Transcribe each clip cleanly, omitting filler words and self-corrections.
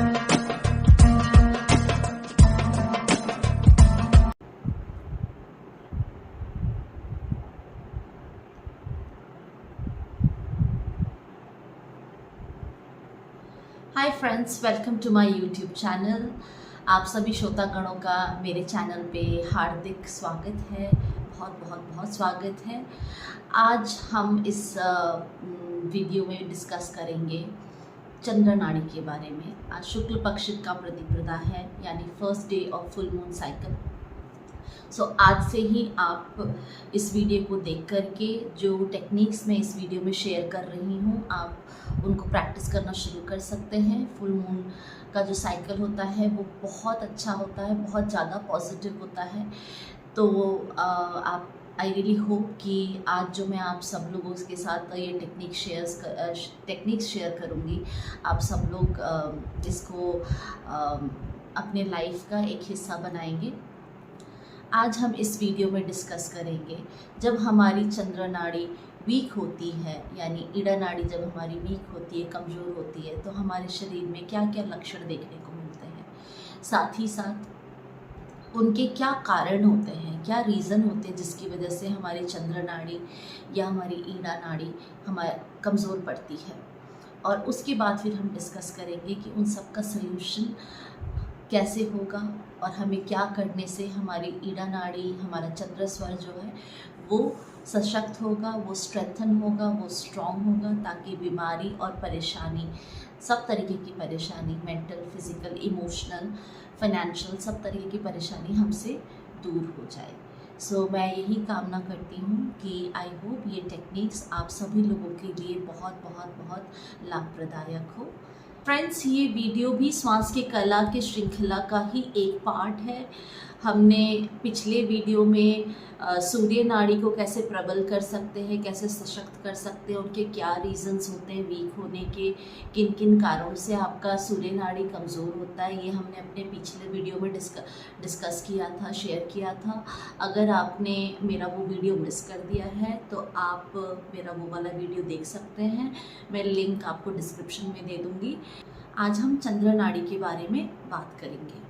Hi friends, welcome to my YouTube channel. आप सभी श्रोतागणों का मेरे चैनल पे हार्दिक स्वागत है। बहुत बहुत बहुत स्वागत है। आज हम इस वीडियो में डिस्कस करेंगे चंद्र नाड़ी के बारे में। आज शुक्ल पक्ष का प्रतिपदा है, यानी first day of full moon cycle. So आज से ही आप इस वीडियो को देख करके जो टेक्निक्स मैं इस वीडियो में शेयर कर रही हूँ, आप उनको प्रैक्टिस करना शुरू कर सकते हैं। फुल मून का जो साइकिल होता है वो बहुत अच्छा होता है, बहुत ज़्यादा पॉजिटिव होता है। तो आप आई रियली होप कि आज जो मैं आप सब लोगों के साथ ये टेक्निक्स शेयर करूँगी, आप सब लोग इसको अपने लाइफ का एक हिस्सा बनाएंगे। आज हम इस वीडियो में डिस्कस करेंगे जब हमारी चंद्र नाड़ी वीक होती है, यानी ईड़ा नाड़ी जब हमारी वीक होती है, कमज़ोर होती है, तो हमारे शरीर में क्या क्या लक्षण देखने को मिलते हैं। साथ ही साथ उनके क्या कारण होते हैं, क्या रीज़न होते हैं जिसकी वजह से हमारी चंद्र नाड़ी या हमारी ईड़ा नाड़ी हमारे कमज़ोर पड़ती है। और उसके बाद फिर हम डिस्कस करेंगे कि उन सब का सल्यूशन कैसे होगा और हमें क्या करने से हमारी ईड़ा नाड़ी, हमारा चंद्र स्वर जो है वो सशक्त होगा, वो स्ट्रेंथन होगा, वो स्ट्रॉन्ग होगा, ताकि बीमारी और परेशानी, सब तरीके की परेशानी, मेंटल, फिज़िकल, इमोशनल, फाइनेंशियल, सब तरीके की परेशानी हमसे दूर हो जाए। सो मैं यही कामना करती हूँ कि आई होप ये टेक्निक्स आप सभी लोगों के लिए बहुत बहुत बहुत लाभप्रदायक हो। फ्रेंड्स, ये वीडियो भी श्वास की कला की श्रृंखला का ही एक पार्ट है। हमने पिछले वीडियो में सूर्य नाड़ी को कैसे प्रबल कर सकते हैं, कैसे सशक्त कर सकते हैं, उनके क्या रीजंस होते हैं वीक होने के, किन किन कारणों से आपका सूर्य नाड़ी कमज़ोर होता है, ये हमने अपने पिछले वीडियो में डिस्कस किया था, शेयर किया था। अगर आपने मेरा वो वीडियो मिस कर दिया है तो आप मेरा वो वाला वीडियो देख सकते हैं। मैं लिंक आपको डिस्क्रिप्शन में दे दूँगी। आज हम चंद्र नाड़ी के बारे में बात करेंगे।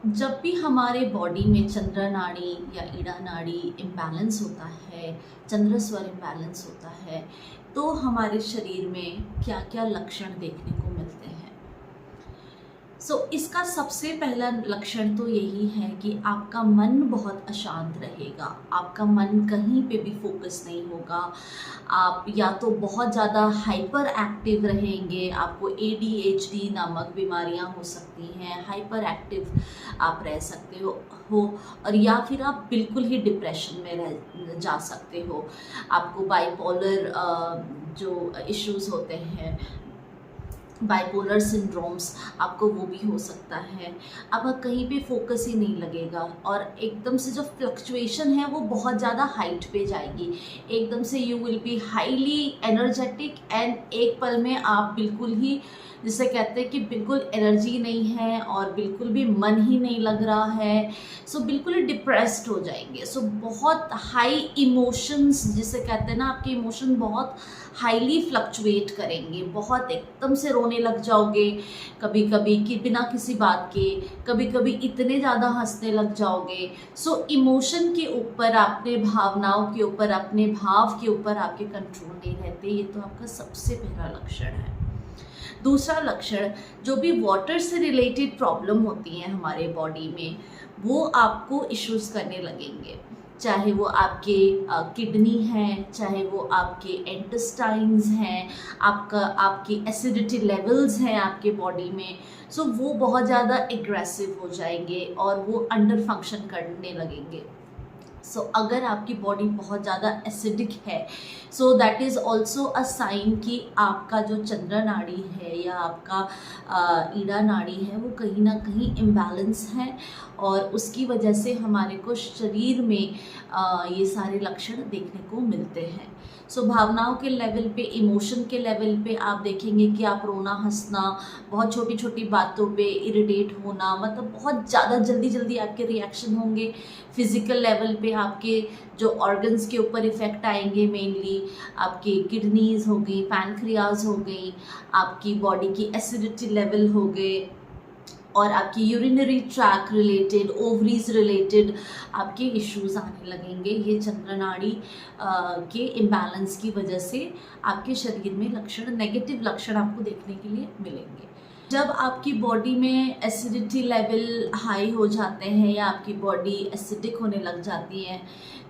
जब भी हमारे बॉडी में चंद्र नाड़ी या ईड़ा नाड़ी इम्बैलेंस होता है, चंद्र स्वर इम्बैलेंस होता है, तो हमारे शरीर में क्या क्या लक्षण देखने को मिलते हैं। इसका सबसे पहला लक्षण तो यही है कि आपका मन बहुत अशांत रहेगा, आपका मन कहीं पे भी फोकस नहीं होगा। आप या तो बहुत ज़्यादा हाइपर एक्टिव रहेंगे, आपको ADHD नामक बीमारियां हो सकती हैं, हाइपर एक्टिव आप रह सकते हो और या फिर आप बिल्कुल ही डिप्रेशन में जा सकते हो। आपको बाइपोलर जो इश्यूज़ होते हैं, बाइपोलर सिंड्रोम्स, आपको वो भी हो सकता है। अब कहीं पे फोकस ही नहीं लगेगा और एकदम से जो फ्लक्चुएशन है वो बहुत ज़्यादा हाइट पे जाएगी। एकदम से you will be highly energetic and एक पल में आप बिल्कुल ही, जिसे कहते हैं कि बिल्कुल एनर्जी नहीं है और बिल्कुल भी मन ही नहीं लग रहा है। बिल्कुल ही डिप्रेस्ड हो जाएंगे। बहुत हाई इमोशंस, जिसे कहते हैं ना, आपके इमोशन बहुत हाईली फ्लक्चुएट करेंगे, बहुत एकदम से रोने लग जाओगे कभी कभी कि बिना किसी बात के, कभी कभी इतने ज़्यादा हंसने लग जाओगे। इमोशन के ऊपर, अपने भावनाओं के ऊपर, अपने भाव के ऊपर आपके कंट्रोल नहीं रहते। ये तो आपका सबसे पहला लक्षण है। दूसरा लक्षण, जो भी वाटर से रिलेटेड प्रॉब्लम होती हैं हमारे बॉडी में, वो आपको इश्यूज करने लगेंगे। चाहे वो आपके किडनी हैं, चाहे वो आपके इंटेस्टाइन्स हैं, आपकी एसिडिटी लेवल्स हैं आपके बॉडी में, वो बहुत ज़्यादा एग्रेसिव हो जाएंगे और वो अंडर फंक्शन करने लगेंगे। अगर आपकी बॉडी बहुत ज़्यादा एसिडिक है, that is also a sign कि आपका जो चंद्र नाड़ी है या आपका ईड़ा नाड़ी है वो कहीं ना कहीं इम्बैलेंस है और उसकी वजह से हमारे को शरीर में ये सारे लक्षण देखने को मिलते हैं। सो भावनाओं के लेवल पे, इमोशन के लेवल पे आप देखेंगे कि आप रोना, हंसना, बहुत छोटी छोटी बातों पे इरिटेट होना, मतलब बहुत ज़्यादा जल्दी जल्दी आपके रिएक्शन होंगे। फिजिकल लेवल पे आपके जो ऑर्गन्स के ऊपर इफ़ेक्ट आएंगे, मेनली आपकी किडनीज हो गई, पैनक्रियाज हो गई, आपकी बॉडी की एसिडिटी लेवल हो गए, और आपकी urinary track related, ovaries related आपके इश्यूज आने लगेंगे। ये चंद्र नाड़ी के इम्बैलेंस की वजह से आपके शरीर में लक्षण, नेगेटिव लक्षण आपको देखने के लिए मिलेंगे। जब आपकी बॉडी में एसिडिटी लेवल हाई हो जाते हैं या आपकी बॉडी एसिडिक होने लग जाती है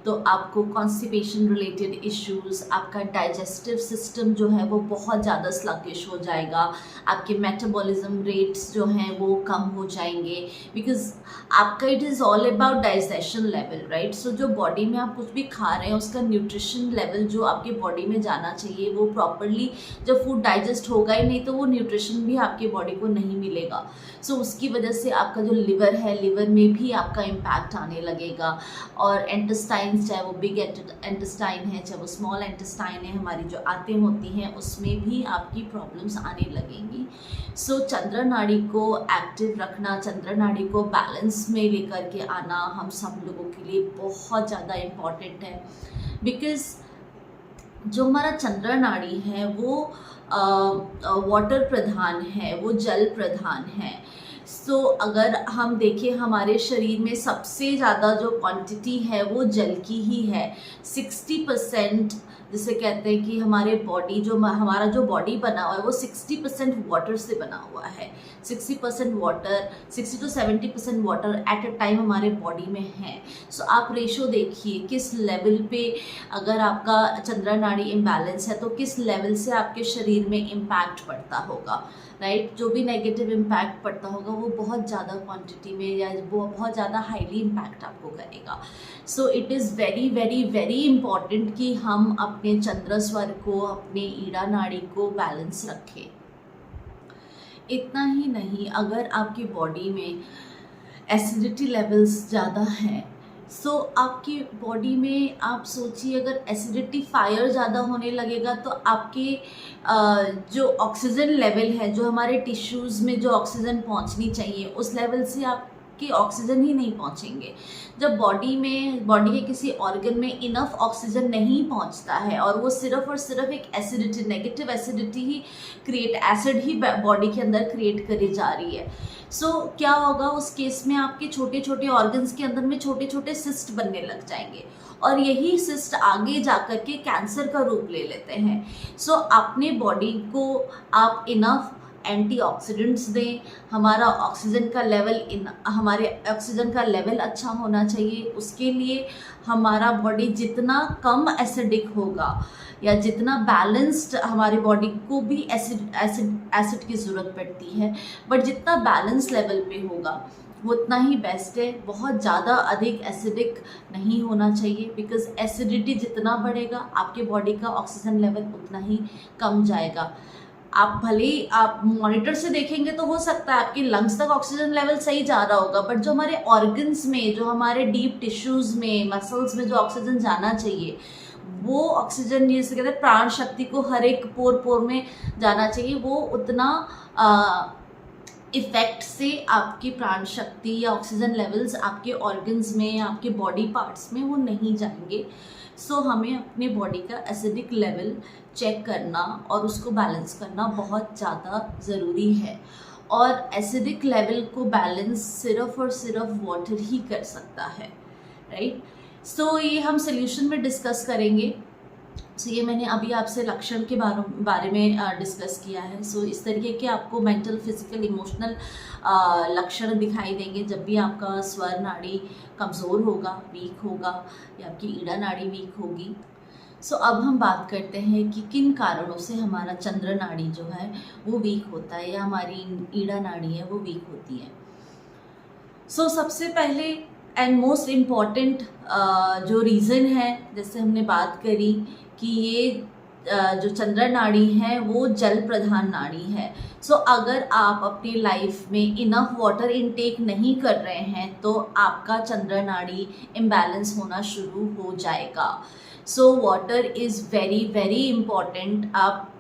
तो आपको कॉन्स्टिपेशन रिलेटेड इश्यूज, आपका डाइजेस्टिव सिस्टम जो है वो बहुत ज़्यादा स्लगिश हो जाएगा, आपके मेटाबॉलिज्म रेट्स जो हैं वो कम हो जाएंगे, बिकॉज आपका it is all about digestion level, right. So जो बॉडी में आप कुछ भी खा रहे हैं उसका न्यूट्रिशन लेवल जो आपके बॉडी में जाना चाहिए वो प्रॉपरली, जब फूड डाइजेस्ट होगा ही नहीं तो वो न्यूट्रिशन भी आपके बॉडी को नहीं मिलेगा। सो उसकी वजह से आपका जो लिवर है, लिवर में भी आपका इम्पैक्ट आने लगेगा, और इंटेस्टाइन, चाहे वो बिग इंटेस्टाइन है चाहे वो स्मॉल इंटेस्टाइन है, हमारी जो आंतें होती हैं उसमें भी आपकी प्रॉब्लम्स आने लगेंगी। सो चंद्र नाड़ी को एक्टिव रखना, चंद्र नाड़ी को बैलेंस में लेकर के आना हम सब लोगों के लिए बहुत ज़्यादा इम्पॉर्टेंट है, बिकॉज जो हमारा चंद्र नाड़ी है वो वाटर प्रधान है, वो जल प्रधान है। सो अगर हम देखें हमारे शरीर में सबसे ज़्यादा जो क्वांटिटी है वो जल की ही है। 60%, जिसे कहते हैं कि हमारे बॉडी जो हमारा जो बॉडी बना हुआ है वो 60% वाटर से बना हुआ है। 60% water, 60 to 70% water at a time हमारे बॉडी में है। सो आप रेशो देखिए किस लेवल पे अगर आपका चंद्र नाड़ी इम्बैलेंस है तो किस लेवल से आपके शरीर में इम्पैक्ट पड़ता होगा, राइट। जो भी नेगेटिव इम्पैक्ट पड़ता होगा वो बहुत ज़्यादा क्वांटिटी में या वो बहुत ज़्यादा हाईली इम्पैक्ट आपको करेगा। सो it is very very very important कि हम अपने चंद्र स्वर को, अपने ईड़ा नाड़ी को बैलेंस रखें। इतना ही नहीं, अगर आपकी बॉडी में एसिडिटी लेवल्स ज़्यादा हैं सो आपकी बॉडी में आप सोचिए अगर एसिडिटी फायर ज़्यादा होने लगेगा तो आपके जो ऑक्सीजन लेवल है, जो हमारे टिश्यूज़ में जो ऑक्सीजन पहुंचनी चाहिए उस लेवल से आपकी ऑक्सीजन ही नहीं पहुंचेंगे। जब बॉडी के किसी ऑर्गन में इनफ ऑक्सीजन नहीं पहुंचता है और वो सिर्फ और सिर्फ एक एसिडिटी, नेगेटिव एसिडिटी ही एसिड ही बॉडी के अंदर क्रिएट करी जा रही है। सो क्या होगा उस केस में, आपके छोटे छोटे ऑर्गन्स के अंदर में छोटे छोटे सिस्ट बनने लग जाएंगे और यही सिस्ट आगे जाकर के कैंसर का रूप ले लेते हैं। सो अपने बॉडी को आप इनफ एंटीऑक्सीडेंट्स दें, हमारे ऑक्सीजन का लेवल अच्छा होना चाहिए। उसके लिए हमारा बॉडी जितना कम एसिडिक होगा या जितना बैलेंस्ड, हमारी बॉडी को भी एसिड की ज़रूरत पड़ती है, बट जितना बैलेंस लेवल पे होगा वो उतना ही बेस्ट है। बहुत ज़्यादा अधिक एसिडिक नहीं होना चाहिए, बिकॉज एसिडिटी जितना बढ़ेगा आपके बॉडी का ऑक्सीजन लेवल उतना ही कम जाएगा। आप भले ही आप मॉनिटर से देखेंगे तो हो सकता है आपके लंग्स तक ऑक्सीजन लेवल सही जा रहा होगा, बट जो हमारे ऑर्गन्स में, जो हमारे डीप टिश्यूज़ में, मसल्स में जो ऑक्सीजन जाना चाहिए वो ऑक्सीजन, जैसे कहते हैं प्राण शक्ति को हर एक पोर में जाना चाहिए, वो उतना इफ़ेक्ट से आपकी प्राण शक्ति या ऑक्सीजन लेवल्स आपके ऑर्गन्स में, आपके बॉडी पार्ट्स में वो नहीं जाएंगे। सो हमें अपने बॉडी का एसिडिक लेवल चेक करना और उसको बैलेंस करना बहुत ज़्यादा ज़रूरी है, और एसिडिक लेवल को बैलेंस सिर्फ और सिर्फ वाटर ही कर सकता है, राइट। सो ये हम सोल्यूशन में डिस्कस करेंगे। सो ये मैंने अभी आपसे लक्षण के बारे में डिस्कस किया है। सो इस तरीके के आपको मेंटल, फिजिकल, इमोशनल लक्षण दिखाई देंगे जब भी आपका स्वर नाड़ी कमज़ोर होगा, वीक होगा, या आपकी ईड़ा नाड़ी वीक होगी। सो अब हम बात करते हैं कि किन कारणों से हमारा चंद्र नाड़ी जो है वो वीक होता है या हमारी ईड़ा नाड़ी है वो वीक होती है। सो सबसे पहले एंड मोस्ट इम्पॉर्टेंट जो रीज़न है, जैसे हमने बात करी कि ये जो चंद्र नाड़ी है वो जल प्रधान नाड़ी है। सो अगर आप अपनी लाइफ में इनफ वाटर इनटेक नहीं कर रहे हैं तो आपका चंद्र नाड़ी इम्बैलेंस होना शुरू हो जाएगा। So water is very very important. आप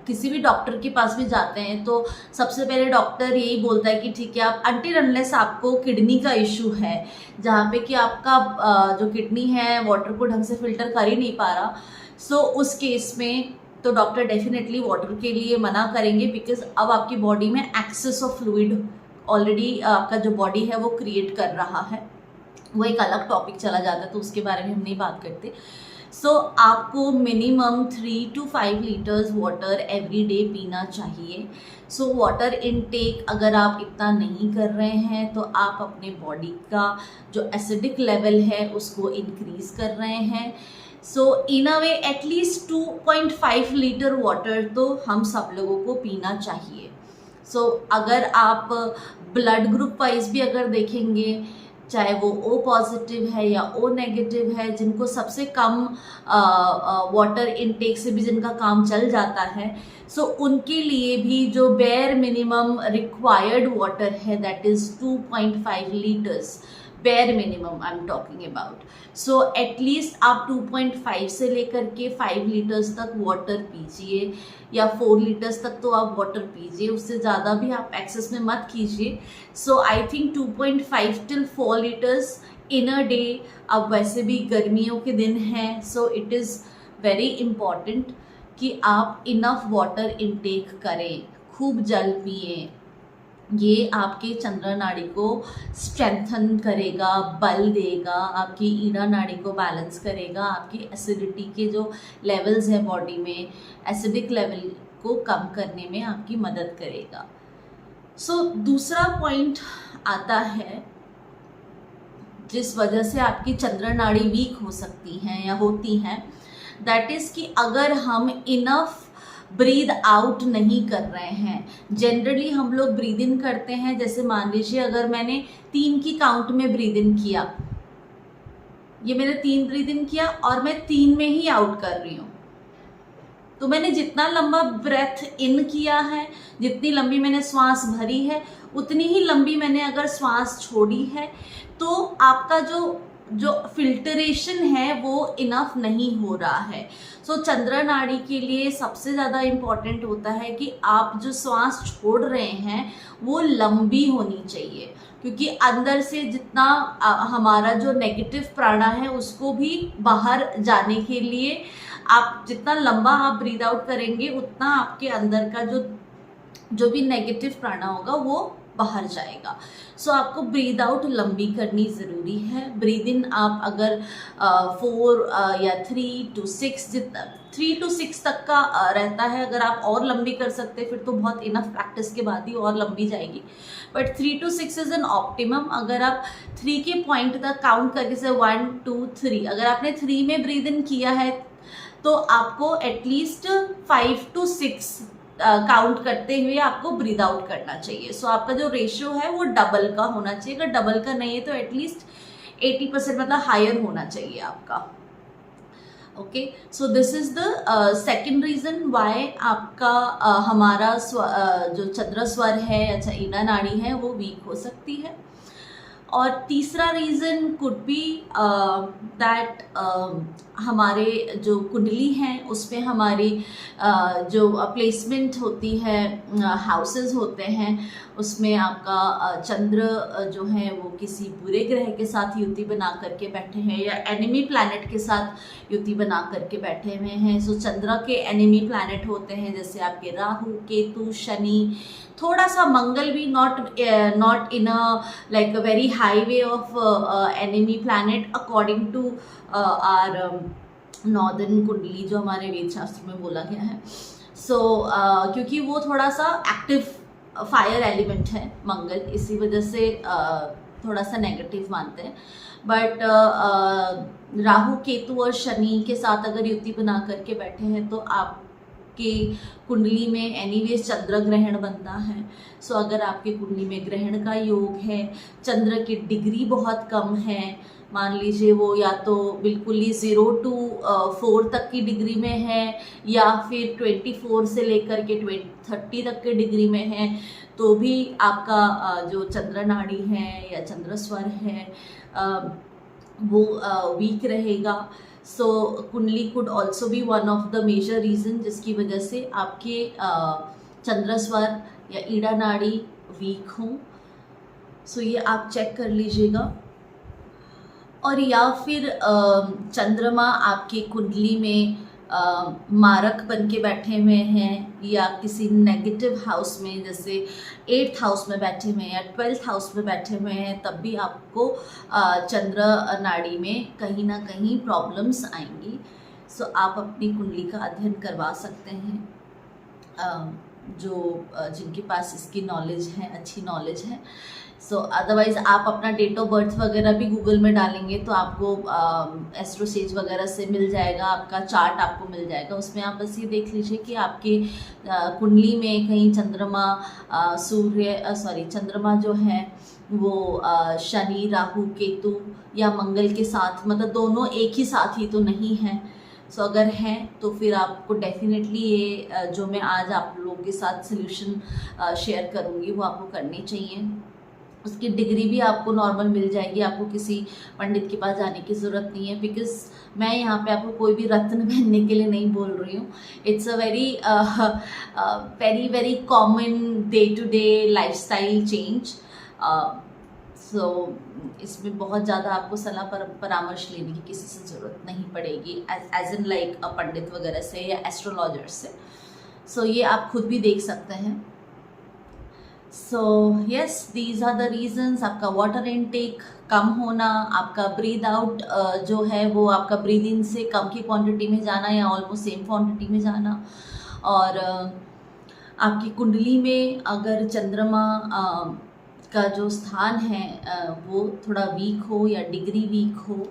किसी भी डॉक्टर के पास भी जाते हैं तो सबसे पहले डॉक्टर यही बोलता है कि ठीक है, आप अनटिल अनलेस आपको किडनी का इशू है जहाँ पे कि आपका जो किडनी है वाटर को ढंग से फिल्टर कर ही नहीं पा रहा, सो उस केस में तो डॉक्टर डेफिनेटली वाटर के लिए मना करेंगे, बिकॉज अब आपकी बॉडी में एक्सेस ऑफ फ्लूइड ऑलरेडी आपका जो बॉडी है वो क्रिएट कर रहा है। वो एक अलग टॉपिक चला जाता है तो उसके बारे में हम नहीं बात करते। सो आपको minimum 3 to 5 litres water every day पीना चाहिए। सो वाटर इनटेक अगर आप इतना नहीं कर रहे हैं तो आप अपने बॉडी का जो एसिडिक लेवल है उसको इंक्रीज कर रहे हैं। सो इन अ वे एटलीस्ट 2.5 लीटर वाटर तो हम सब लोगों को पीना चाहिए। सो अगर आप ब्लड ग्रुप वाइज भी अगर देखेंगे, चाहे वो O पॉजिटिव है या O नेगेटिव है, जिनको सबसे कम वाटर इनटेक से भी जिनका काम चल जाता है, सो उनके लिए भी जो बेयर मिनिमम रिक्वायर्ड वाटर है that is 2.5 litres, bare minimum I am talking about. So at least आप 2.5 से लेकर के 5 लीटर्स तक वाटर पीजिए या 4 लीटर्स तक तो आप वाटर पीजिए, उससे ज़्यादा भी आप एक्सेस में मत कीजिए। So I think 2.5 till 4 litres in a day. अब वैसे भी गर्मियों के दिन हैं, so it is very important कि आप इनफ वाटर इनटेक करें, खूब जल पिए। ये आपके चंद्र नाड़ी को स्ट्रेंथन करेगा, बल देगा, आपकी ईड़ा नाड़ी को बैलेंस करेगा, आपकी एसिडिटी के जो लेवल्स हैं बॉडी में, एसिडिक लेवल को कम करने में आपकी मदद करेगा। सो दूसरा पॉइंट आता है जिस वजह से आपकी चंद्र नाड़ी वीक हो सकती हैं या होती हैं, दैट इज़ कि अगर हम इनफ ब्रीद आउट नहीं कर रहे हैं। जनरली हम लोग ब्रीद इन करते हैं, जैसे मान लीजिए अगर मैंने 3 की काउंट में ब्रीद इन किया, ये मैंने 3 ब्रीद इन किया और मैं 3 में ही आउट कर रही हूँ, तो मैंने जितना लंबा ब्रेथ इन किया है, जितनी लंबी मैंने श्वास भरी है, उतनी ही लंबी मैंने अगर श्वास छोड़ी है, तो आपका जो फिल्टरेशन है वो इनफ नहीं हो रहा है। सो चंद्र नाड़ी के लिए सबसे ज़्यादा इम्पॉर्टेंट होता है कि आप जो श्वास छोड़ रहे हैं वो लंबी होनी चाहिए, क्योंकि अंदर से जितना हमारा जो नेगेटिव प्राणा है उसको भी बाहर जाने के लिए आप जितना लंबा आप ब्रीद आउट करेंगे उतना आपके अंदर का जो भी नेगेटिव प्राणा होगा वो बाहर जाएगा। सो आपको ब्रीद आउट लंबी करनी ज़रूरी है। ब्रीद इन आप अगर 4 या 3 to 6 जितना 3 to 6 तक का रहता है, अगर आप और लंबी कर सकते हैं फिर तो बहुत इनफ प्रैक्टिस के बाद ही और लंबी जाएगी, but 3 to 6 is an optimum. अगर आप 3 के पॉइंट तक काउंट करके से 1 2 3, अगर आपने 3 में ब्रीद इन किया है तो आपको एटलीस्ट 5 to 6 काउंट करते हुए आपको ब्रीद आउट करना चाहिए। सो आपका जो रेशियो है वो डबल का होना चाहिए, अगर डबल का नहीं है तो एटलीस्ट 80% मतलब हायर होना चाहिए आपका। Okay, so this is the second reason why आपका हमारा जो चंद्र स्वर है, अच्छा ईड़ा नाड़ी है, वो वीक हो सकती है। और तीसरा रीज़न कुड बी दैट हमारे जो कुंडली हैं उसमें हमारी जो प्लेसमेंट होती है, हाउसेस होते हैं, उसमें आपका चंद्र जो है वो किसी बुरे ग्रह के साथ युति बना करके बैठे हैं या एनिमी प्लैनेट के साथ युति बना करके बैठे हुए हैं। सो चंद्र के एनिमी प्लैनेट होते हैं जैसे आपके राहु, केतु, शनि, थोड़ा सा मंगल भी, not in a like a very high way of enemy planet according to our northern kundli जो हमारे वेद शास्त्र में बोला गया है। सो क्योंकि वो थोड़ा सा एक्टिव फायर एलिमेंट है मंगल, इसी वजह से थोड़ा सा नेगेटिव मानते हैं। बट राहु, केतु और शनि के साथ अगर युति बना करके बैठे हैं तो आपके कुंडली में एनीवेज चंद्र ग्रहण बनता है। अगर आपके कुंडली में ग्रहण का योग है, चंद्र की डिग्री बहुत कम है, मान लीजिए वो या तो बिल्कुल ही 0 to 4 तक की डिग्री में है, या फिर 24 से लेकर के 30 तक के डिग्री में है, तो भी आपका जो चंद्र नाड़ी है या चंद्र स्वर है वो वीक रहेगा। So kundli could also be one of the major reason जिसकी वजह से आपके चंद्र स्वर या ईड़ा नाड़ी वीक हों। सो ये आप चेक कर लीजिएगा। और या फिर चंद्रमा आपकी कुंडली में मारक बन के बैठे हुए हैं, या किसी नेगेटिव हाउस में जैसे 8th हाउस में बैठे हुए हैं या 12th हाउस में बैठे हुए हैं, तब भी आपको चंद्र नाड़ी में कहीं ना कहीं प्रॉब्लम्स आएंगी। सो आप अपनी कुंडली का अध्ययन करवा सकते हैं जो जिनके पास इसकी नॉलेज है, अच्छी नॉलेज है। सो अदरवाइज़ आप अपना डेट ऑफ बर्थ वगैरह भी गूगल में डालेंगे तो आपको एस्ट्रोसेज वगैरह से मिल जाएगा, आपका चार्ट आपको मिल जाएगा। उसमें आप बस ये देख लीजिए कि आपकी कुंडली में कहीं चंद्रमा चंद्रमा जो है वो शनि, राहु, केतु या मंगल के साथ, मतलब दोनों एक ही साथ ही तो नहीं है। सो अगर हैं तो फिर आपको डेफिनेटली ये जो मैं आज आप लोगों के साथ सोल्यूशन शेयर करूँगी वो आपको करनी चाहिए। उसकी डिग्री भी आपको नॉर्मल मिल जाएगी, आपको किसी पंडित के पास जाने की ज़रूरत नहीं है। बिकॉज मैं यहाँ पे आपको कोई भी रत्न पहनने के लिए नहीं बोल रही हूँ। It's a very very common day to day lifestyle change. So इसमें बहुत ज़्यादा आपको सलाह परामर्श लेने की किसी से ज़रूरत नहीं पड़ेगी, एज इन लाइक पंडित वगैरह से या एस्ट्रोलॉजर से। सो ये आप खुद भी देख सकते हैं। So yes, these are the reasons. आपका वाटर इनटेक कम होना, आपका ब्रीद आउट जो है वो आपका ब्रीद इन से कम की क्वांटिटी में जाना या ऑलमोस्ट सेम क्वांटिटी में जाना, और आपकी कुंडली में अगर चंद्रमा का जो स्थान है वो थोड़ा वीक हो या डिग्री वीक हो।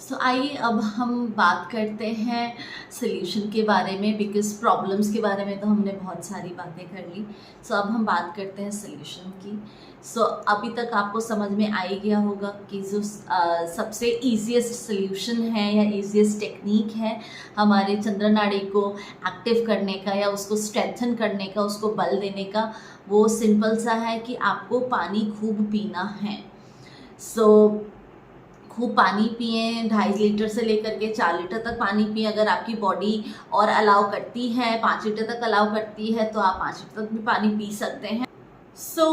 सो आइए अब हम बात करते हैं सल्यूशन के बारे में, बिकॉज प्रॉब्लम्स के बारे में तो हमने बहुत सारी बातें कर ली। सो अब हम बात करते हैं सल्यूशन की। सो अभी तक आपको समझ में आ ही गया होगा कि जो सबसे ईजीएस्ट सल्यूशन है या ईजीएस्ट टेक्निक है हमारे चंद्र नाड़ी को एक्टिव करने का या उसको स्ट्रेंथन करने का, उसको बल देने का, वो सिंपल सा है कि आपको पानी खूब पीना है। सो खूब पानी पिएं, 2.5 लीटर से लेकर के 4 लीटर तक पानी पिएं। अगर आपकी बॉडी और अलाउ करती है, 5 लीटर तक अलाउ करती है, तो आप 5 लीटर तक भी पानी पी सकते हैं। सो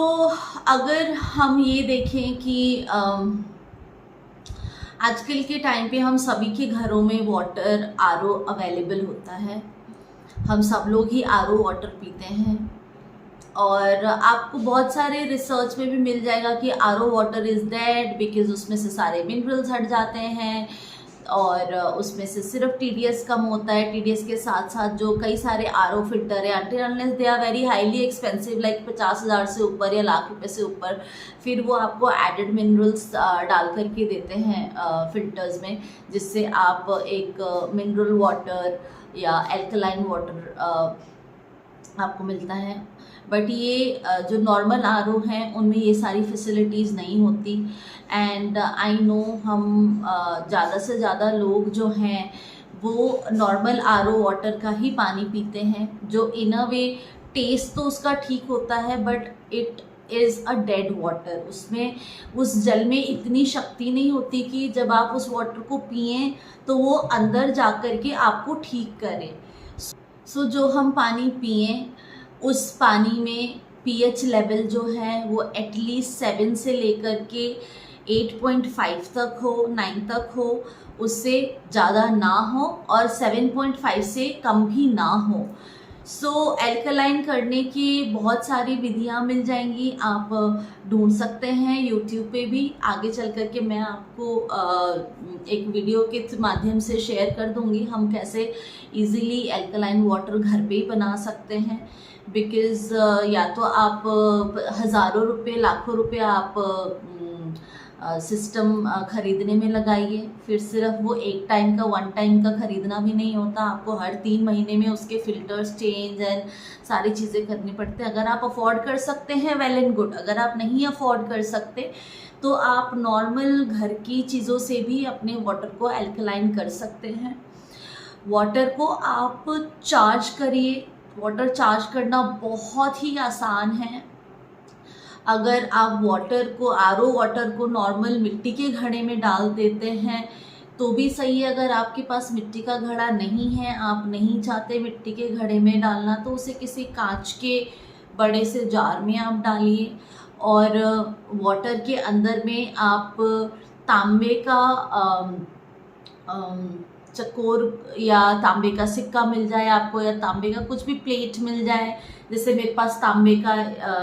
अगर हम ये देखें कि आजकल के टाइम पे हम सभी के घरों में वाटर आरओ अवेलेबल होता है, हम सब लोग ही आरओ वाटर पीते हैं, और आपको बहुत सारे रिसर्च में भी मिल जाएगा कि RO water is dead because उसमें से सारे मिनरल्स हट जाते हैं, और उसमें से सिर्फ टीडीएस कम होता है। टीडीएस के साथ साथ जो कई सारे आरओ फिल्टर है, until unless they are very highly expensive, like 50,000 से ऊपर या लाख रुपए से ऊपर, फिर वो आपको एडेड मिनरल्स डाल करके देते हैं फिल्टर्स में, जिससे आप एक मिनरल वाटर या एल्कलाइन वाटर आपको मिलता है। बट ये जो नॉर्मल आरओ हैं उनमें ये सारी फैसिलिटीज़ नहीं होती। एंड आई नो हम ज़्यादा से ज़्यादा लोग जो हैं वो नॉर्मल आरओ वाटर का ही पानी पीते हैं, जो इन अ वे टेस्ट तो उसका ठीक होता है but it is a dead water. उसमें उस जल में इतनी शक्ति नहीं होती कि जब आप उस वाटर को पिएं तो वो अंदर जा कर के आपको ठीक करे। सो जो हम पानी पिएं उस पानी में पीएच लेवल जो है वो एटलीस्ट 7 से लेकर के 8.5 तक हो, 9 तक हो, उससे ज़्यादा ना हो, और 7.5 से कम भी ना हो। सो एल्कलाइन करने की बहुत सारी विधियां मिल जाएंगी, आप ढूंढ सकते हैं यूट्यूब पे भी। आगे चल कर के मैं आपको एक वीडियो के माध्यम से शेयर कर दूंगी हम कैसे इजीली एल्कलाइन वाटर घर पे ही बना सकते हैं। बिकॉज़ या तो आप हज़ारों रुपए, लाखों रुपए आप सिस्टम ख़रीदने में लगाइए। फिर सिर्फ वो एक टाइम का, वन टाइम का ख़रीदना भी नहीं होता, आपको हर 3 महीने में उसके फ़िल्टर्स चेंज एंड सारी चीज़ें करनी पड़ती हैं। अगर आप अफोर्ड कर सकते हैं वेल एंड गुड, अगर आप नहीं अफोर्ड कर सकते तो आप नॉर्मल घर की चीज़ों से भी अपने वाटर को अल्कलाइन कर सकते हैं। वाटर को आप चार्ज करिए। वाटर चार्ज करना बहुत ही आसान है। अगर आप वाटर को, आरओ वाटर को नॉर्मल मिट्टी के घड़े में डाल देते हैं तो भी सही है। अगर आपके पास मिट्टी का घड़ा नहीं है, आप नहीं चाहते मिट्टी के घड़े में डालना, तो उसे किसी कांच के बड़े से जार में आप डालिए और वाटर के अंदर में आप तांबे का चकोर या तांबे का सिक्का मिल जाए आपको, या तांबे का कुछ भी प्लेट मिल जाए। जैसे मेरे पास तांबे का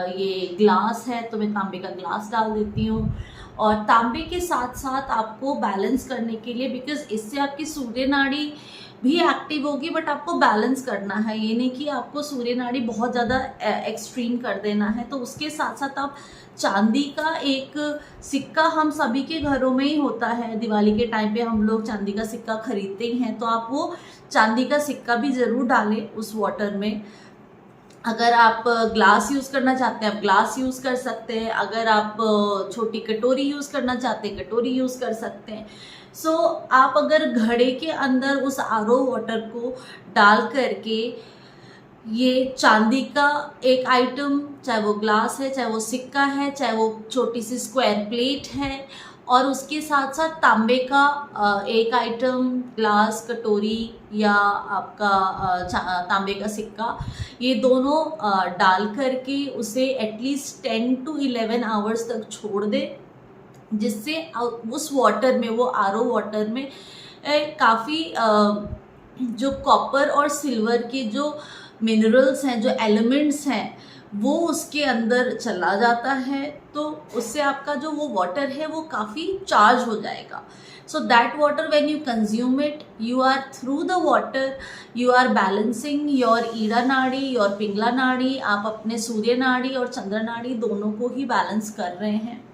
ये ग्लास है तो मैं तांबे का ग्लास डाल देती हूँ। और तांबे के साथ साथ आपको बैलेंस करने के लिए, बिकॉज इससे आपकी सूर्य नाड़ी भी एक्टिव होगी, बट आपको बैलेंस करना है। ये नहीं कि आपको सूर्य नाड़ी बहुत ज़्यादा एक्सट्रीम कर देना है। तो उसके साथ साथ आप चांदी का एक सिक्का, हम सभी के घरों में ही होता है, दिवाली के टाइम पे हम लोग चांदी का सिक्का खरीदते ही हैं, तो आप वो चांदी का सिक्का भी ज़रूर डालें उस वाटर में। अगर आप ग्लास यूज़ करना चाहते हैं आप ग्लास यूज़ कर सकते हैं। अगर आप छोटी कटोरी यूज़ करना चाहते हैं कटोरी यूज़ कर सकते हैं। सो आप अगर घड़े के अंदर उस आरओ वाटर को डाल करके ये चांदी का एक आइटम, चाहे वो ग्लास है, चाहे वो सिक्का है, चाहे वो छोटी सी स्क्वायर प्लेट है, और उसके साथ साथ तांबे का एक आइटम, ग्लास, कटोरी या आपका तांबे का सिक्का, ये दोनों डाल करके उसे एटलीस्ट 10 to 11 आवर्स तक छोड़ दे, जिससे उस वाटर में, वो आरओ वाटर में काफ़ी जो कॉपर और सिल्वर के जो मिनरल्स हैं, जो एलिमेंट्स हैं, वो उसके अंदर चला जाता है। तो उससे आपका जो वो वाटर है वो काफ़ी चार्ज हो जाएगा। So that water when you consume it, you are through the water you are balancing your Ida nadi, your Pingala नाड़ी। आप अपने सूर्य नाड़ी और चंद्र नाड़ी दोनों को ही बैलेंस कर रहे हैं।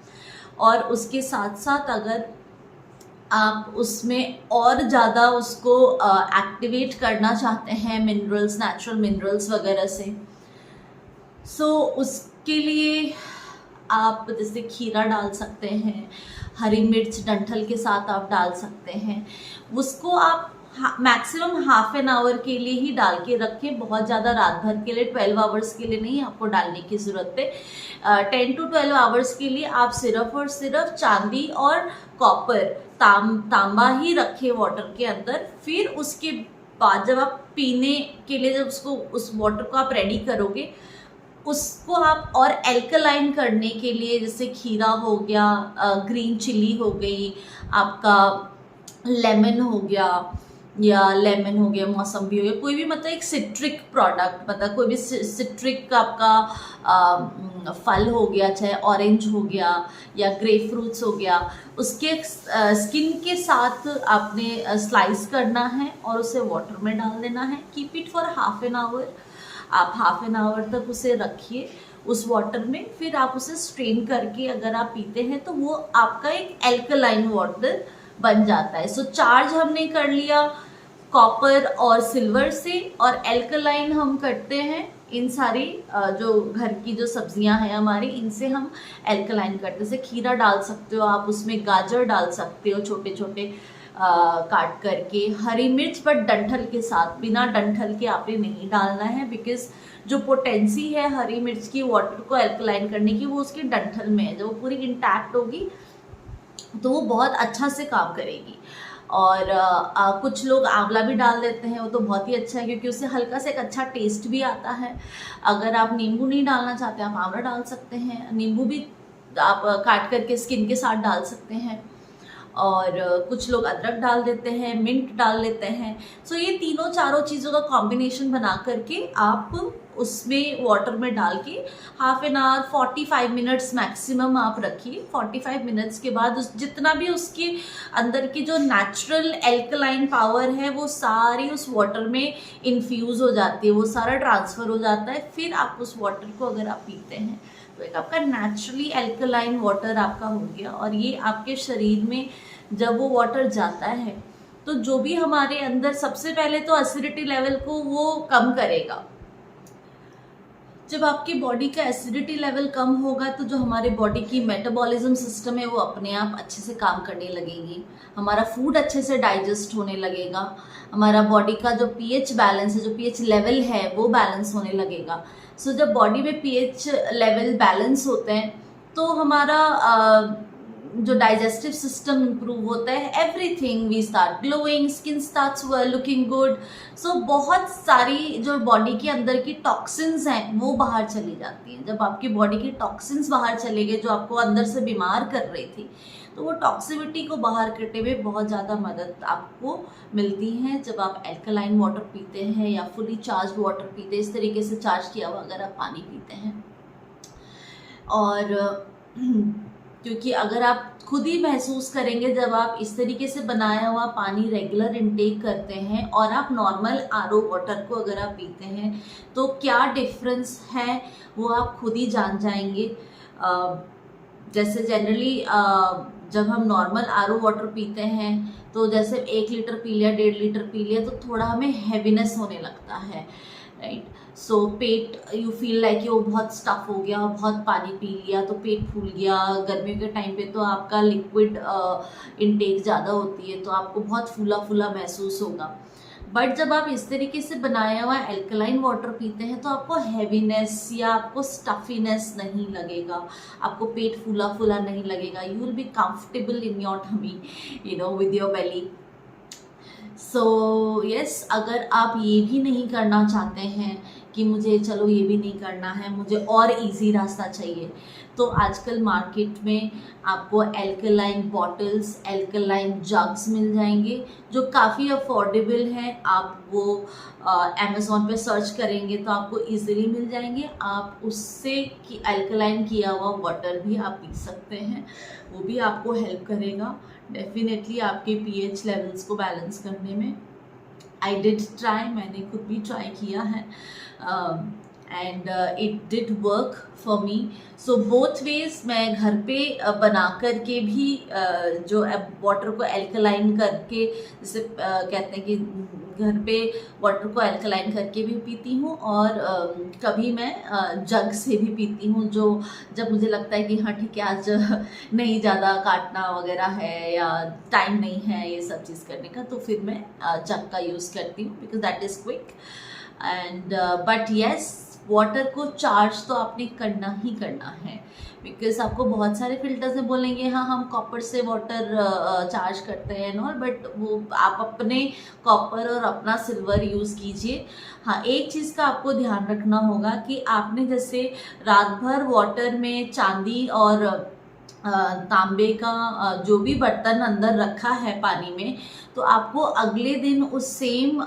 और उसके साथ साथ अगर आप उसमें और ज़्यादा उसको एक्टिवेट करना चाहते हैं मिनरल्स, नेचुरल मिनरल्स वगैरह से, सो उसके लिए आप जैसे खीरा डाल सकते हैं, हरी मिर्च डंठल के साथ आप डाल सकते हैं। उसको आप मैक्सिमम हाफ एन आवर के लिए ही डाल के रखें, बहुत ज़्यादा रात भर के लिए, 12 आवर्स के लिए नहीं आपको डालने की ज़रूरत है। 10 to 12 आवर्स के लिए आप सिर्फ और सिर्फ चांदी और कॉपर, तांबा ही रखें वाटर के अंदर। फिर उसके बाद जब आप पीने के लिए, जब उसको, उस वाटर को आप रेडी करोगे, उसको आप और एल्कलाइन करने के लिए, जैसे खीरा हो गया, ग्रीन चिली हो गई, आपका लेमन हो गया, मौसम्बी हो गया, कोई भी मतलब एक सिट्रिक प्रोडक्ट, मतलब कोई भी सिट्रिक आपका फल हो गया, चाहे ऑरेंज हो गया या ग्रेप फ्रूट्स हो गया, उसके स्किन के साथ आपने स्लाइस करना है और उसे वाटर में डाल देना है। Keep it for half an hour. आप हाफ एन आवर तक उसे रखिए उस वाटर में, फिर आप उसे स्ट्रेन करके अगर आप पीते हैं तो वो आपका एक एल्कलाइन वाटर बन जाता है। सो चार्ज हमने कर लिया कॉपर और सिल्वर से, और एल्कलाइन हम करते हैं इन सारी जो घर की जो सब्जियां हैं हमारी, इनसे हम एल्कलाइन करते हैं। जैसे खीरा डाल सकते हो आप, उसमें गाजर डाल सकते हो छोटे छोटे काट करके, हरी मिर्च बट डंठल के साथ, बिना डंठल के आपने नहीं डालना है, बिकॉज जो पोटेंसी है हरी मिर्च की वाटर को एल्कलाइन करने की, वो उसके डंठल में है। जब वो पूरी इंटैक्ट होगी तो वो बहुत अच्छा से काम करेगी। और कुछ लोग आंवला भी डाल देते हैं, वो तो बहुत ही अच्छा है क्योंकि उससे हल्का से एक अच्छा टेस्ट भी आता है। अगर आप नींबू नहीं डालना चाहते आप आंवला डाल सकते हैं, नींबू भी आप काट करके स्किन के साथ डाल सकते हैं। और कुछ लोग अदरक डाल देते हैं, मिंट डाल लेते हैं। सो ये तीनों चारों चीज़ों का कॉम्बिनेशन बना करके आप उसमें वाटर में डाल के half an hour 45 minutes maximum आप रखिए। 45 मिनट्स के बाद उस जितना भी उसके अंदर की जो नेचुरल एल्कलाइन पावर है वो सारी उस वाटर में इन्फ्यूज हो जाती है, वो सारा ट्रांसफ़र हो जाता है। फिर आप उस वाटर को अगर आप पीते हैं तो एक आपका नेचुरली एल्कलाइन वाटर आपका हो गया। और ये आपके शरीर में जब वो वाटर जाता है तो जो भी हमारे अंदर, सबसे पहले तो एसिडिटी लेवल को वो कम करेगा। जब आपकी बॉडी का एसिडिटी लेवल कम होगा तो जो हमारे बॉडी की मेटाबॉलिज्म सिस्टम है वो अपने आप अच्छे से काम करने लगेगी, हमारा फूड अच्छे से डाइजेस्ट होने लगेगा, हमारा बॉडी का जो पीएच बैलेंस है, जो पीएच लेवल है वो बैलेंस होने लगेगा। सो जब बॉडी में पीएच लेवल बैलेंस होते हैं तो हमारा जो डाइजेस्टिव सिस्टम इंप्रूव होता है, everything, we start glowing, skin starts looking good. So बहुत सारी जो बॉडी के अंदर की टॉक्सिन्स हैं वो बाहर चली जाती हैं। जब आपकी बॉडी की टॉक्सिन्स बाहर चले गए जो आपको अंदर से बीमार कर रही थी, तो वो टॉक्सिविटी को बाहर करने में बहुत ज़्यादा मदद आपको मिलती है जब आप एल्कलाइन वाटर पीते हैं या फुली चार्ज वाटर पीते हैं। इस तरीके से चार्ज किया हुआ अगर आप पानी पीते हैं, और क्योंकि अगर आप खुद ही महसूस करेंगे जब आप इस तरीके से बनाया हुआ पानी रेगुलर इनटेक करते हैं और आप नॉर्मल आरओ वाटर को अगर आप पीते हैं तो क्या डिफरेंस है वो आप खुद ही जान जाएंगे। जैसे जनरली जब हम नॉर्मल आरओ वाटर पीते हैं तो जैसे 1 लीटर पी लिया, 1.5 लीटर पी लिया, तो थोड़ा हमें हैवीनेस होने लगता है, right. So pet, you feel like वो बहुत स्टफ हो गया, बहुत पानी पी लिया तो पेट फूल गया। गर्मियों के टाइम पे तो आपका लिक्विड इनटेक ज़्यादा होती है तो आपको बहुत फूला फूला महसूस होगा। बट जब आप इस तरीके से बनाया हुआ एल्कलाइन वाटर पीते हैं तो आपको हैवीनेस या आपको स्टफीनेस नहीं लगेगा, आपको पेट फूला फूला नहीं लगेगा। You will be comfortable in your tummy, with your belly. So yes, अगर आप ये भी नहीं करना चाहते हैं कि मुझे चलो ये भी नहीं करना है, मुझे और इजी रास्ता चाहिए, तो आजकल मार्केट में आपको एल्कलाइन बॉटल्स, एल्कलाइन जग्स मिल जाएंगे जो काफ़ी अफोर्डेबल हैं। आप वो अमेज़ॉन पे सर्च करेंगे तो आपको इजीली मिल जाएंगे। आप उससे एल्कलाइन किया हुआ वाटर भी आप पी सकते हैं, वो भी आपको हेल्प करेगा डेफिनेटली आपके पीएच लेवल्स को बैलेंस करने में। आई डिड ट्राई, मैंने खुद भी ट्राई किया है and it did work for me. So both ways, मैं घर पे बना कर के भी जो वाटर को एल्कलाइन करके, जैसे कहते हैं कि घर पे वाटर को एल्कलाइन करके भी पीती हूँ, और कभी मैं जग से भी पीती हूँ, जो जब मुझे लगता है कि हाँ ठीक है आज नहीं ज़्यादा काटना वगैरह है या टाइम नहीं है ये सब चीज़ करने का, तो फिर मैं जग का यूज़ करती हूँ because that is quick. And but yes, water को चार्ज तो आपने करना ही करना है, बिकॉज आपको बहुत सारे फिल्टर्स में बोलेंगे हाँ हम कॉपर से वाटर चार्ज करते हैं नॉल, बट वो आप अपने कॉपर और अपना सिल्वर यूज़ कीजिए। हाँ, एक चीज़ का आपको ध्यान रखना होगा कि आपने जैसे रात भर वाटर में चांदी और तांबे का जो भी बर्तन अंदर रखा है पानी में, तो आपको अगले दिन उस सेम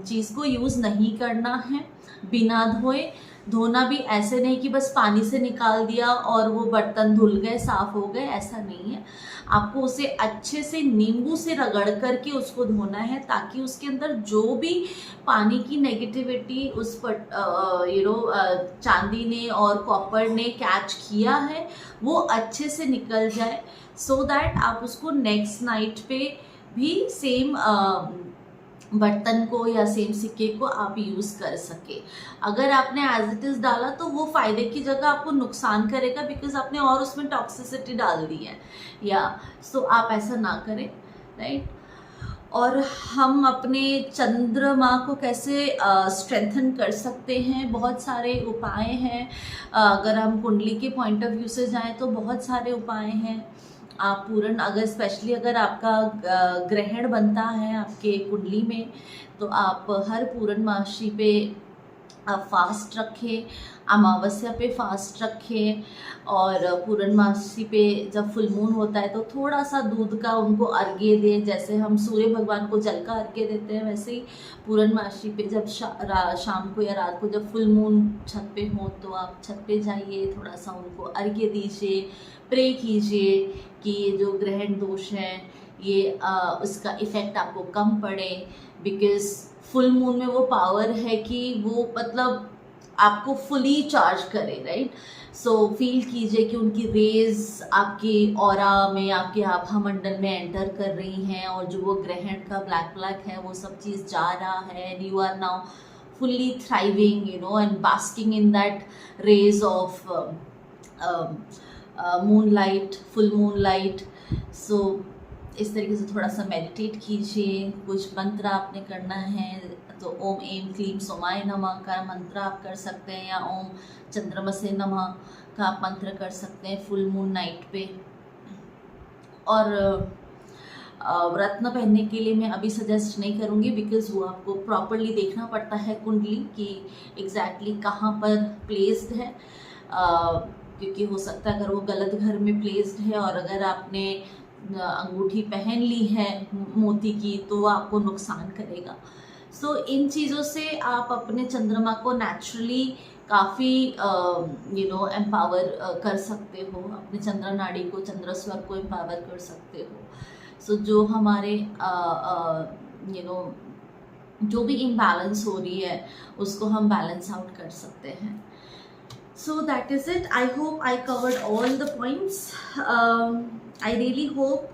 चीज़ को यूज़ नहीं करना है बिना धोए। धोना भी ऐसे नहीं कि बस पानी से निकाल दिया और वो बर्तन धुल गए, साफ हो गए, ऐसा नहीं है। आपको उसे अच्छे से नींबू से रगड़ करके उसको धोना है ताकि उसके अंदर जो भी पानी की नेगेटिविटी उस पर चांदी ने और कॉपर ने कैच किया है वो अच्छे से निकल जाए, सो दैट आप उसको नेक्स्ट नाइट पे भी सेम बर्तन को या सेम सिक्के को आप यूज़ कर सके। अगर आपने एज इट इज़ डाला तो वो फ़ायदे की जगह आपको नुकसान करेगा, बिकॉज आपने और उसमें टॉक्सिसिटी डाल दी है, या सो आप ऐसा ना करें, राइट। और हम अपने चंद्रमा को कैसे स्ट्रेंथन कर सकते हैं, बहुत सारे उपाय हैं। अगर हम कुंडली के पॉइंट ऑफ व्यू से जाएं तो बहुत सारे उपाय हैं। आप पूर्ण, अगर स्पेशली अगर आपका ग्रहण बनता है आपके कुंडली में, तो आप हर पूर्णमासी पे आप फास्ट रखें, अमावस्या पे फास्ट रखें, और पूर्णमासी पे जब फुल मून होता है तो थोड़ा सा दूध का उनको अर्घ्य दें। जैसे हम सूर्य भगवान को जल का अर्घ्य देते हैं, वैसे ही पूर्णमासी पे जब शाम को या रात को जब फुल मून छत पे हो तो आप छत पे जाइए, थोड़ा सा उनको अर्घ्य दीजिए, प्रे कीजिए कि ये जो ग्रहण दोष है ये उसका इफ़ेक्ट आपको कम पड़े। बिकॉज़ फुल मून में वो पावर है कि वो मतलब आपको फुली चार्ज करे, राइट। सो फील कीजिए कि उनकी रेज आपकी ऑरा में, आपके आभा मंडल में एंटर कर रही हैं, और जो वो ग्रहण का ब्लैक है वो सब चीज़ जा रहा है, and you are now fully thriving, you know, and basking in that rays of moonlight, full moonlight. So इस तरीके से थोड़ा सा मेडिटेट कीजिए। कुछ मंत्र आपने करना है तो ओम ऐं क्लीं सोमाय नमः का मंत्र आप कर सकते हैं, या ओम चंद्रमसे नमः का आप मंत्र कर सकते हैं फुल मून नाइट पे। और रत्न पहनने के लिए मैं अभी सजेस्ट नहीं करूँगी, बिकॉज़ वो आपको प्रॉपरली देखना पड़ता है कुंडली कि एग्जैक्टली कहाँ पर प्लेस्ड है, क्योंकि हो सकता है अगर वो गलत घर में प्लेस्ड है और अगर आपने अंगूठी पहन ली है मोती की तो वो आपको नुकसान करेगा। सो इन चीज़ों से आप अपने चंद्रमा को नेचुरली काफ़ी एम्पावर कर सकते हो, अपने चंद्र नाड़ी को, चंद्र स्वर को एम्पावर कर सकते हो। सो जो हमारे जो भी इम्बैलेंस हो रही है उसको हम बैलेंस आउट कर सकते हैं। So that is it. I hope I covered all the points. I really hope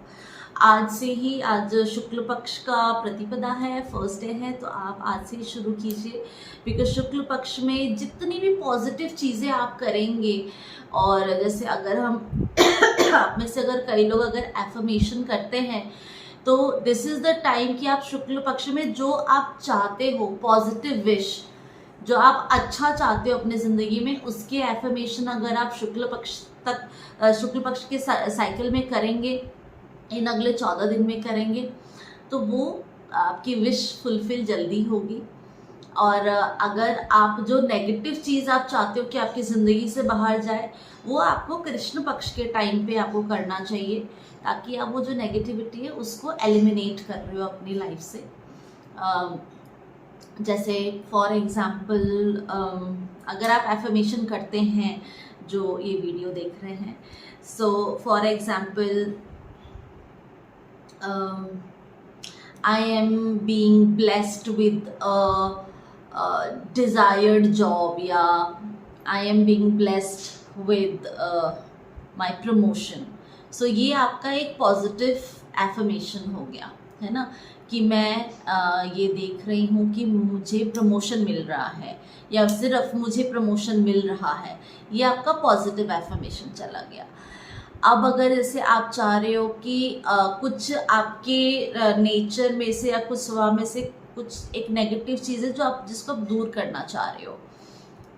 आज से ही, आज शुक्ल पक्ष का प्रतिपदा है, फर्स्ट डे है, तो आप आज से ही शुरू कीजिए। बिकॉज शुक्ल पक्ष में जितनी भी पॉजिटिव चीज़ें आप करेंगे, और जैसे अगर हम आप में से अगर कई लोग अगर एफर्मेशन करते हैं तो दिस इज़ द टाइम कि आप शुक्ल पक्ष में जो आप चाहते हो, पॉजिटिव विश जो आप अच्छा चाहते हो अपने ज़िंदगी में, उसके एफर्मेशन अगर आप शुक्ल पक्ष के साइकिल में करेंगे, इन अगले 14 दिन में करेंगे, तो वो आपकी विश फुलफिल जल्दी होगी। और अगर आप जो नेगेटिव चीज़ आप चाहते हो कि आपकी ज़िंदगी से बाहर जाए, वो आपको कृष्ण पक्ष के टाइम पे आपको करना चाहिए, ताकि आप वो जो नेगेटिविटी है उसको एलिमिनेट कर रहे हो अपनी लाइफ से। जैसे फॉर एग्ज़ाम्पल अगर आप एफर्मेशन करते हैं जो ये वीडियो देख रहे हैं, so for example I am being blessed with desired job, या I am being blessed with my promotion. So ये आपका एक पॉजिटिव एफर्मेशन हो गया है ना, कि मैं ये देख रही हूँ कि मुझे प्रमोशन मिल रहा है, या सिर्फ मुझे प्रमोशन मिल रहा है, ये आपका पॉजिटिव एफर्मेशन चला गया। अब अगर जैसे आप चाह रहे हो कि कुछ आपके नेचर में से या कुछ स्वभाव में से कुछ एक नेगेटिव चीज़ है जो आप जिसको आप दूर करना चाह रहे हो,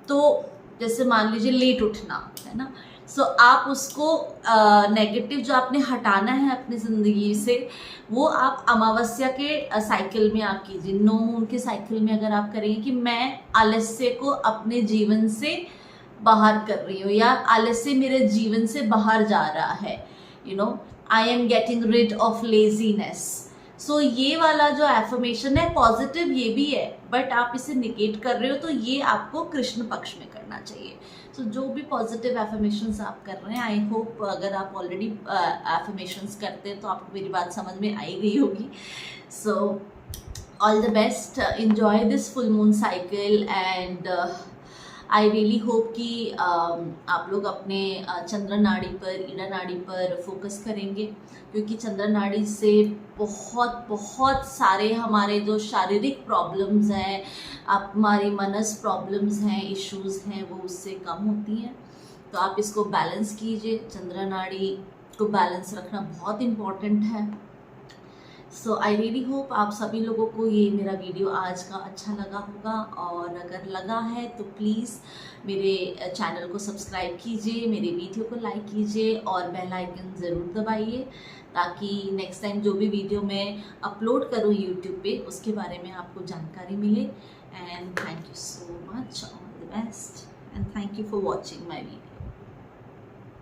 तो जैसे मान लीजिए लेट उठना है ना, सो आप उसको नेगेटिव जो आपने हटाना है अपनी ज़िंदगी से, वो आप अमावस्या के साइकिल में आप कीजिए, नो मून के साइकिल में अगर आप करेंगे कि मैं आलस्य को अपने जीवन से बाहर कर रही हूँ, या आलस्य मेरे जीवन से बाहर जा रहा है, you know, I am getting rid of laziness. So ये वाला जो एफर्मेशन है पॉजिटिव ये भी है, बट आप इसे निगेट कर रहे हो, तो ये आपको कृष्ण पक्ष में करना चाहिए। सो जो भी पॉजिटिव एफर्मेशंस आप कर रहे हैं, आई होप अगर आप ऑलरेडी एफर्मेशंस करते हैं तो आपको मेरी बात समझ में आई गई होगी। So all the best, enjoy this full moon cycle, and I really hope कि आप लोग अपने चंद्र नाड़ी पर, ईड़ा नाड़ी पर फोकस करेंगे, क्योंकि चंद्र नाड़ी से बहुत बहुत सारे हमारे जो शारीरिक प्रॉब्लम्स हैं, हमारी मनस प्रॉब्लम्स हैं, इश्यूज़ हैं, वो उससे कम होती हैं। तो आप इसको बैलेंस कीजिए, चंद्र नाड़ी को बैलेंस रखना बहुत इम्पॉर्टेंट है। सो आई रियली होप आप सभी लोगों को ये मेरा वीडियो आज का अच्छा लगा होगा, और अगर लगा है तो प्लीज़ मेरे चैनल को सब्सक्राइब कीजिए, मेरे वीडियो को लाइक कीजिए और बेल आइकन ज़रूर दबाइए, ताकि नेक्स्ट टाइम जो भी वीडियो मैं अपलोड करूँ यूट्यूब पे उसके बारे में आपको जानकारी मिले। And thank you so much, all the best, and thank you for watching my video.